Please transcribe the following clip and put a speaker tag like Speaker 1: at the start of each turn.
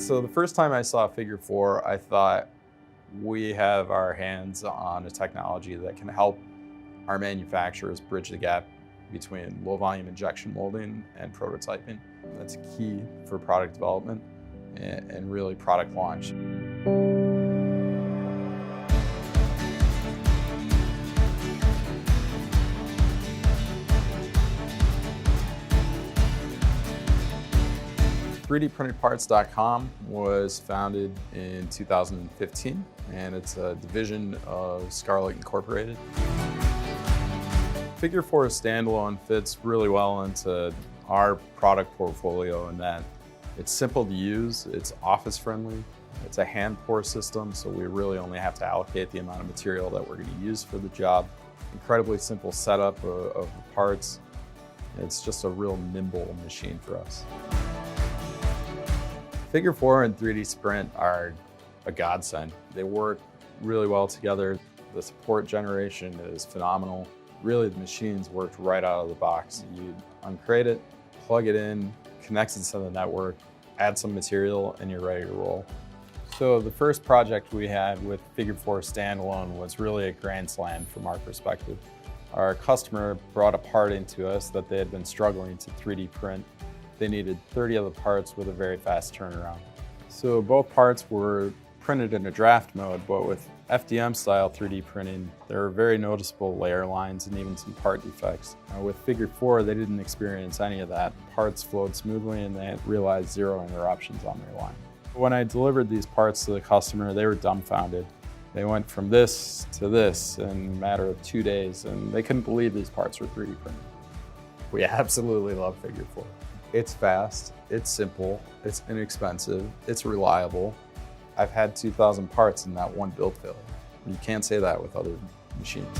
Speaker 1: So the first time I saw Figure 4, I thought we have our hands on a technology that can help our manufacturers bridge the gap between low volume injection molding and prototyping. That's key for product development and really product launch. .3dprinted.parts.com was founded in 2015, and it's a division of Scarlett Incorporated. Figure 4 standalone fits really well into our product portfolio in that it's simple to use, it's office friendly, it's a hand pour system, so we really only have to allocate the amount of material that we're going to use for the job. Incredibly simple setup of the parts. It's just a real nimble machine for us. Figure 4 and 3D Sprint are a godsend. They work really well together. The support generation is phenomenal. Really, the machines worked right out of the box. You uncrate it, plug it in, connect it to the network, add some material, and you're ready to roll. So the first project we had with Figure 4 standalone was really a grand slam from our perspective. Our customer brought a part into us that they had been struggling to 3D print. They needed 30 of the parts with a very fast turnaround. So both parts were printed in a draft mode, but with FDM style 3D printing, there were very noticeable layer lines and even some part defects. With Figure 4, they didn't experience any of that. Parts flowed smoothly and they realized zero interruptions on their line. When I delivered these parts to the customer, they were dumbfounded. They went from this to this in a matter of 2 days, and they couldn't believe these parts were 3D printed. We absolutely love Figure 4. It's fast, it's simple, it's inexpensive, it's reliable. I've had 2,000 parts in that one build failure. You can't say that with other machines.